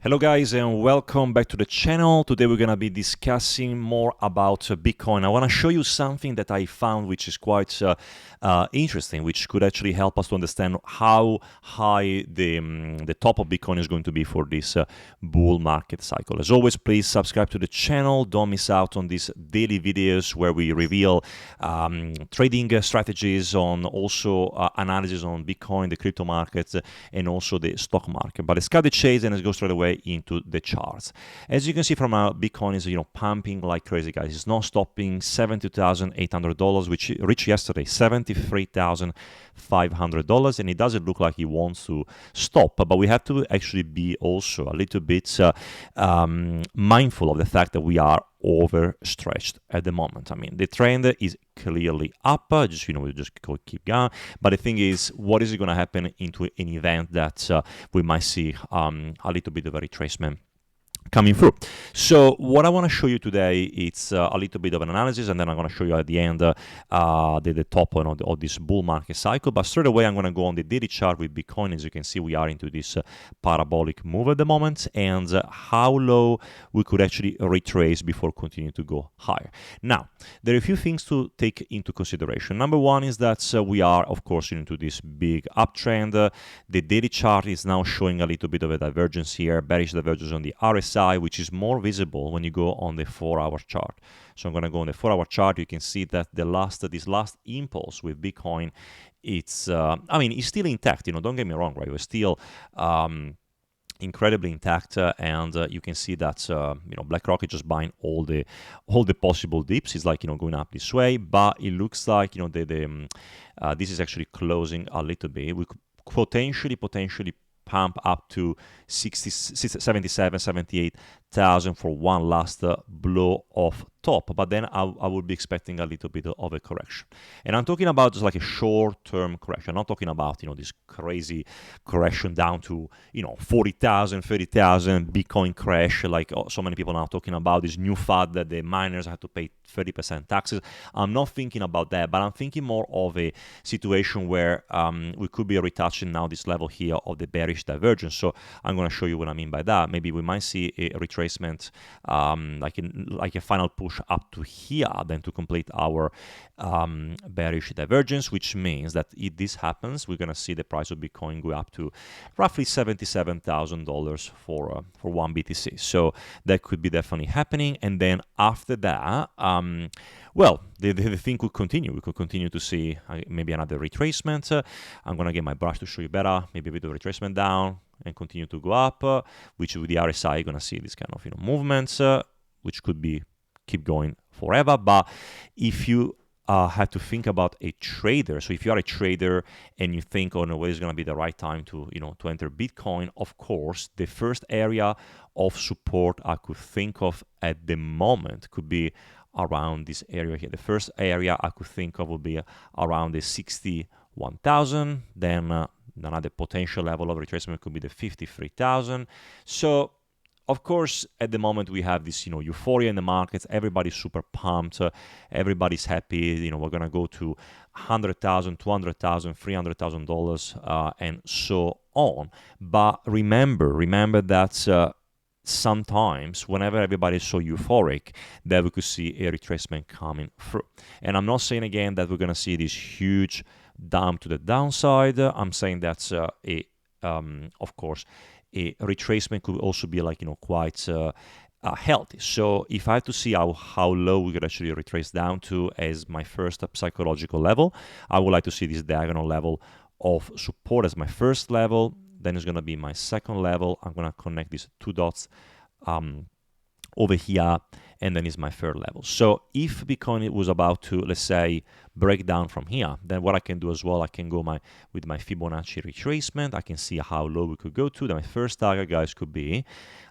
Hello guys and welcome back to the channel. Today we're going to be discussing more about Bitcoin. I want to show you something that I found which is quite interesting, which could actually help us to understand how high the top of Bitcoin is going to be for this bull market cycle. As always, please subscribe to the channel. Don't miss out on these daily videos where we reveal trading strategies, on also analysis on Bitcoin, the crypto markets, and also the stock market. But let's cut the chase and let's go straight away into the charts. As you can see from our Bitcoin is pumping like crazy, guys. It's not stopping. $72,800, which reached yesterday $73,500, and it doesn't look like it wants to stop. But we have to actually be also a little bit mindful of the fact that we are overstretched at the moment. I mean, the trend is clearly up. Just we just keep going. But the thing is, what is going to happen into an event that we might see a little bit of a retracement coming through? So what I want to show you today, it's a little bit of an analysis, and then I'm going to show you at the end the top of this bull market cycle. But straight away I'm going to go on the daily chart with Bitcoin. As you can see, we are into this parabolic move at the moment, and how low we could actually retrace before continuing to go higher. Now, there are a few things to take into consideration. Number one is that we are, of course, into this big uptrend. The daily chart is now showing a little bit of a divergence here, bearish divergence on the RSI, which is more visible when you go on the 4-hour chart. So I'm going to go on the 4-hour chart. You can see that this last impulse with Bitcoin, it's it's still intact. Don't get me wrong, right? We're still incredibly intact, and you can see that BlackRock is just buying all the possible dips. It's like going up this way, but it looks like this is actually closing a little bit. We could potentially pump up to 78,000 for one last blow off top, but then I would be expecting a little bit of a correction. And I'm talking about just like a short-term correction. I'm not talking about this crazy correction down to 40,000, 30,000 Bitcoin crash, like so many people now talking about this new fad that the miners have to pay 30% taxes. I'm not thinking about that, but I'm thinking more of a situation where we could be retouching now this level here of the bearish divergence. So I'm going to show you what I mean by that. Maybe we might see a retracement, like a final push up to here, then to complete our bearish divergence, which means that if this happens, we're going to see the price of Bitcoin go up to roughly $77,000 for one BTC. So that could be definitely happening. And then after that, well, the thing could continue. We could continue to see maybe another retracement. I'm going to get my brush to show you better. Maybe a bit of retracement down and continue to go up, which with the RSI, you're going to see this kind of movements, which could be keep going forever. But if you have to think about a trader, so if you are a trader and you think, oh no, what is going to be the right time to to enter Bitcoin, of course, the first area of support I could think of at the moment could be around this area here. The first area I could think of would be around the 61,000. Then another potential level of retracement could be the 53,000. So of course, at the moment we have this, euphoria in the markets. Everybody's super pumped. Everybody's happy. We're gonna go to $100,000, $200,000, $300,000, and so on. But remember that sometimes, whenever everybody's so euphoric, that we could see a retracement coming through. And I'm not saying again that we're gonna see this huge dump to the downside. I'm saying that's of course, a retracement could also be like quite healthy. So if I have to see how low we could actually retrace down to as my first psychological level, I would like to see this diagonal level of support as my first level. Then it's going to be my second level. I'm going to connect these two dots over here, and then is my third level. So if Bitcoin was about to, let's say, break down from here, then what I can do as well, I can go with my Fibonacci retracement. I can see how low we could go to. Then my first target, guys, could be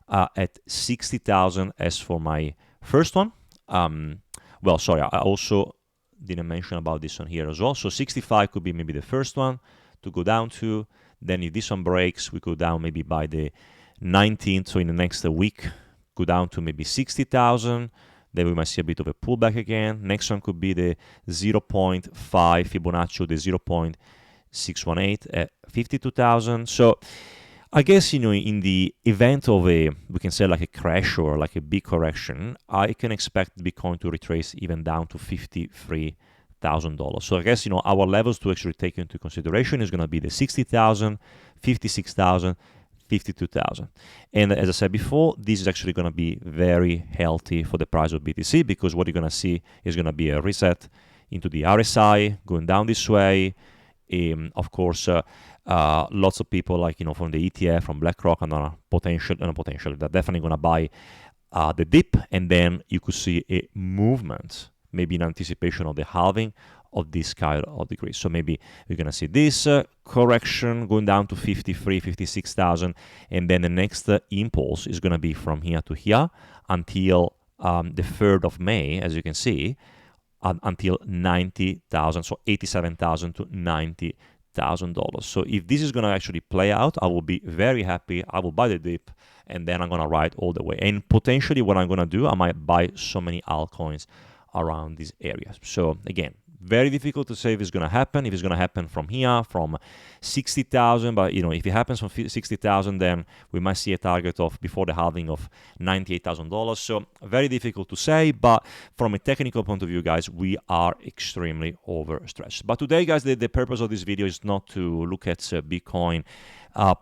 at 60,000 as for my first one. Well, sorry, I also didn't mention about this one here as well. So 65 could be maybe the first one to go down to. Then if this one breaks, we go down maybe by the 19th, so in the next week, go down to maybe 60,000. Then we might see a bit of a pullback again. Next one could be the 0.5 Fibonacci, or the 0.618 at 52,000. So I guess, in the event of we can say like a crash or like a big correction, I can expect Bitcoin to retrace even down to $53,000. So I guess, our levels to actually take into consideration is going to be the 60,000, 56,000, 52,000. And as I said before, this is actually going to be very healthy for the price of BTC, because what you're going to see is going to be a reset into the RSI going down this way. Of course, lots of people from the ETF, from BlackRock, and they're definitely going to buy the dip, and then you could see a movement, maybe in anticipation of the halving of this kind of decrease. So maybe we're going to see this correction going down to 53, 56,000, and then the next impulse is going to be from here to here until the 3rd of May, as you can see, until 90,000, so 87,000 to $90,000. So if this is going to actually play out, I will be very happy. I will buy the dip, and then I'm going to ride all the way. And potentially what I'm going to do, I might buy so many altcoins around these areas. So again, very difficult to say if it's going to happen. If it's going to happen from here, from 60,000, but if it happens from 60,000, then we might see a target of, before the halving, of $98,000. So very difficult to say, but from a technical point of view, guys, we are extremely overstretched. But today, guys, the purpose of this video is not to look at Bitcoin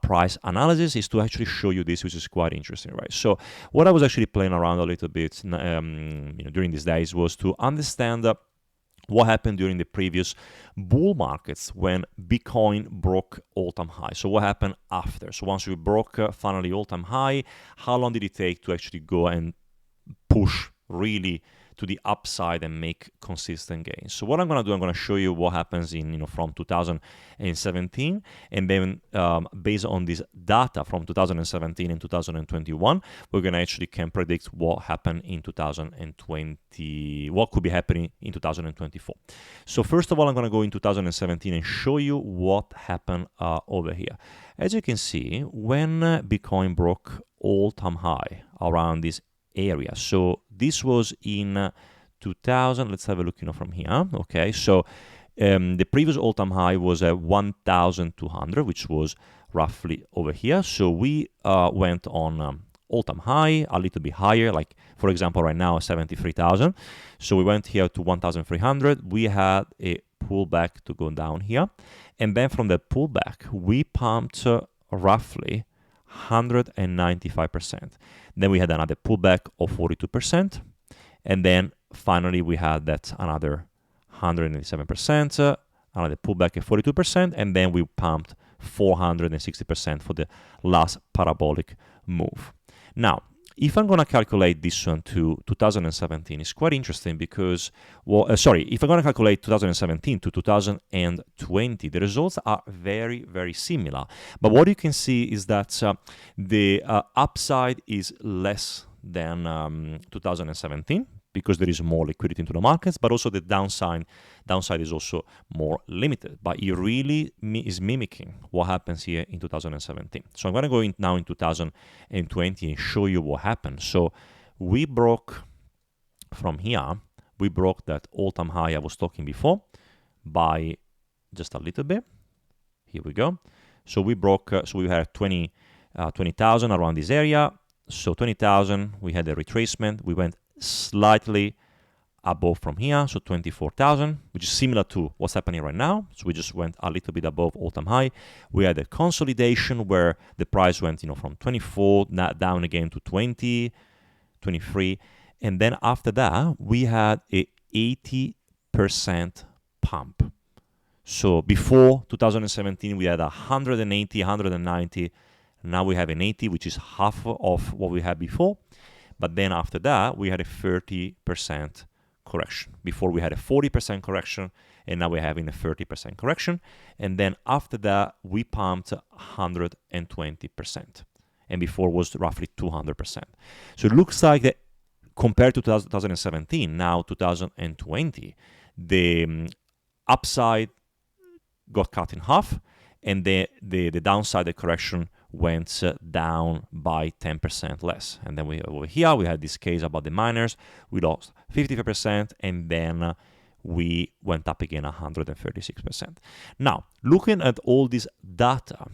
price analysis, is to actually show you this, which is quite interesting, right? So what I was actually playing around a little bit during these days was to understand what happened during the previous bull markets when Bitcoin broke all-time high. So what happened after? So once we broke finally all-time high, how long did it take to actually go and push really to the upside and make consistent gains? So what I'm going to do, I'm going to show you what happens from 2017, and then based on this data from 2017 and 2021, we're going to actually can predict what happened in 2020, what could be happening in 2024. So first of all, I'm going to go in 2017 and show you what happened over here. As you can see, when Bitcoin broke all-time high around this area, so this was in 2000. Let's have a look from here. Okay, so the previous all-time high was at 1,200, which was roughly over here. So we went on all-time high, a little bit higher, like for example right now 73,000. So we went here to 1,300. We had a pullback to go down here, and then from the pullback we pumped roughly 195%. Then we had another pullback of 42%, and then finally we had that another 187%, another pullback at 42%, and then we pumped 460% for the last parabolic move. Now, if I'm going to calculate this one to 2017, it's quite interesting because, if I'm going to calculate 2017 to 2020, the results are very, very similar. But what you can see is that the upside is less than 2017, because there is more liquidity into the markets, but also the downside is also more limited. But it really is mimicking what happens here in 2017. So I'm going to go now in 2020 and show you what happened. So we broke from here, we broke that all-time high I was talking before by just a little bit. Here we go. So we broke, so we had 20,000 around this area. So 20,000, we had a retracement. We went slightly above from here, so 24,000, which is similar to what's happening right now. So we just went a little bit above all-time high. We had a consolidation where the price went, from 24 down again to 20, 23, and then after that we had a 80% pump. So before 2017 we had 180, 190. Now we have an 80, which is half of what we had before. But then after that, we had a 30% correction. Before we had a 40% correction, and now we're having a 30% correction. And then after that, we pumped 120%. And before was roughly 200%. So it looks like that compared to 2017, now 2020, the upside got cut in half, and the downside, the correction, went down by 10% less. And then over here we had this case about the miners. We lost 55%, and then we went up again 136%. Now, looking at all this data,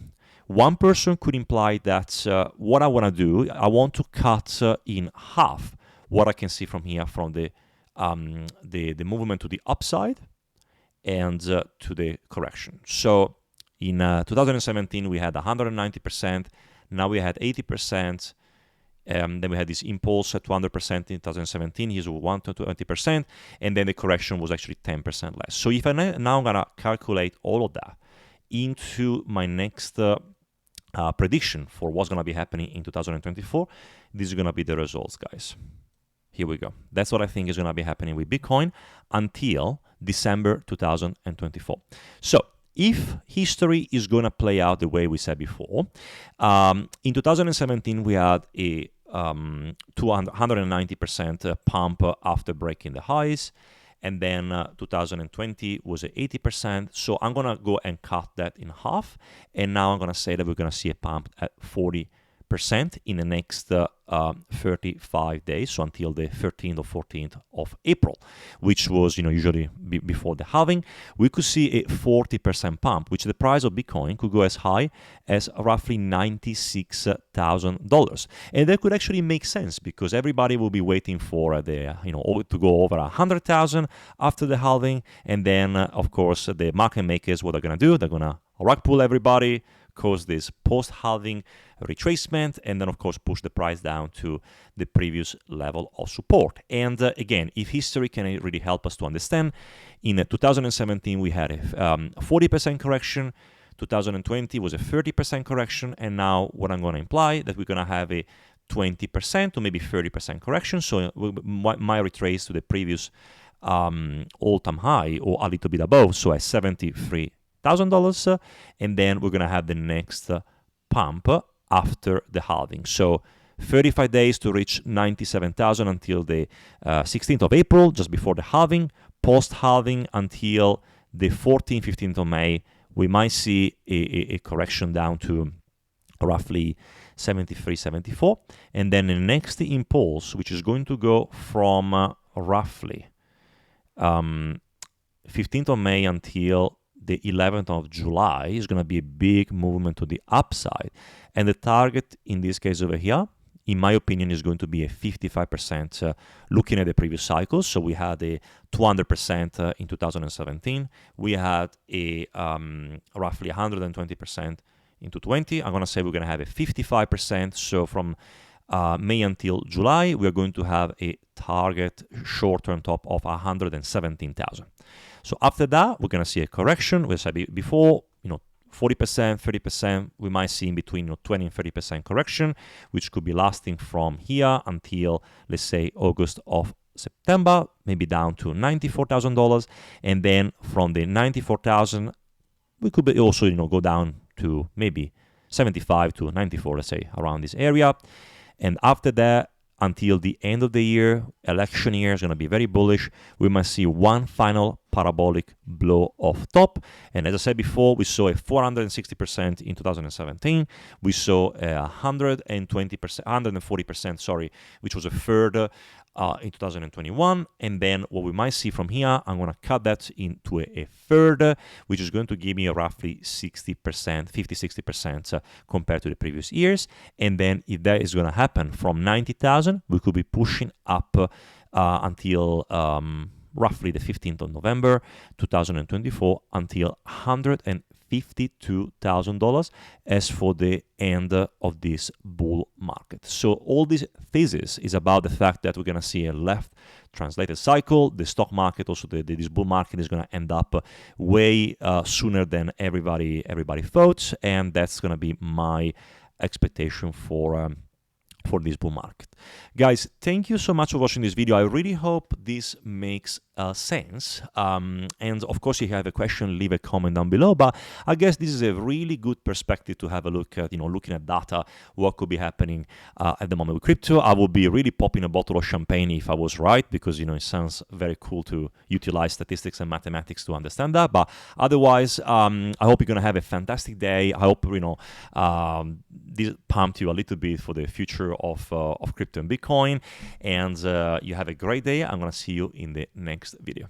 One person could imply that what I want to do, I want to cut in half what I can see from here, from the movement to the upside and to the correction. So in 2017 we had 190%, now we had 80%, then we had this impulse at 200% in 2017, here's 120%, and then the correction was actually 10% less. So if I now I'm gonna calculate all of that into my next prediction for what's gonna be happening in 2024, this is gonna be the results, guys. Here we go. That's what I think is gonna be happening with Bitcoin until December 2024. So if history is going to play out the way we said before, in 2017 we had a 190% pump after breaking the highs, and then 2020 was at 80%. So I'm going to go and cut that in half, and now I'm going to say that we're going to see a pump at 40% in the next 35 days, so until the 13th or 14th of April, which was usually before the halving. We could see a 40% pump, which the price of Bitcoin could go as high as roughly $96,000, and that could actually make sense because everybody will be waiting for the to go over 100,000 after the halving, and then of course the market makers, what they're gonna do, they're gonna rug pull everybody, cause this post-halving retracement, and then of course push the price down to the previous level of support. And again, if history can really help us to understand, in 2017 we had a 40% correction, 2020 was a 30% correction, and now what I'm going to imply that we're going to have a 20% or maybe 30% correction, so my retrace to the previous all-time high or a little bit above, so at $73,000, and then we're going to have the next pump after the halving. So 35 days to reach 97,000 until the 16th of April, just before the halving. Post-halving until the 14th, 15th of May, we might see a correction down to roughly 73, 74. And then the next impulse, which is going to go from roughly 15th of May until the 11th of July, is going to be a big movement to the upside. And the target in this case over here, in my opinion, is going to be a 55% looking at the previous cycles. So we had a 200% in 2017. We had a roughly 120% into 20. I'm going to say we're going to have a 55%. So from May until July, we are going to have a target short-term top of 117,000. So after that, we're going to see a correction. We said before, 40%, 30%, we might see in between 20 and 30% correction, which could be lasting from here until, let's say, August of September, maybe down to $94,000. And then from the 94,000, we could also, go down to maybe 75 to 94, let's say, around this area. And after that, until the end of the year, election year is going to be very bullish. We must see one final parabolic blow off top. And as I said before, we saw a 460% in 2017. We saw a 140%, which was a third in 2021. And then what we might see from here, I'm going to cut that into a third, which is going to give me a roughly 60%, 50-60% compared to the previous years. And then if that is going to happen from 90,000, we could be pushing up until roughly the 15th of November 2024 until $152,000 as for the end of this bull market. So all this thesis is about the fact that we're going to see a left translated cycle. The stock market, also this bull market, is going to end up way sooner than everybody thought, and that's going to be my expectation for this bull market. Guys, thank you so much for watching this video. I really hope this makes sense. And of course, if you have a question, leave a comment down below. But I guess this is a really good perspective to have a look at, looking at data, what could be happening at the moment with crypto. I would be really popping a bottle of champagne if I was right, because, it sounds very cool to utilize statistics and mathematics to understand that. But otherwise, I hope you're going to have a fantastic day. I hope, this pumped you a little bit for the future of crypto and Bitcoin. And you have a great day. I'm going to see you in the next video.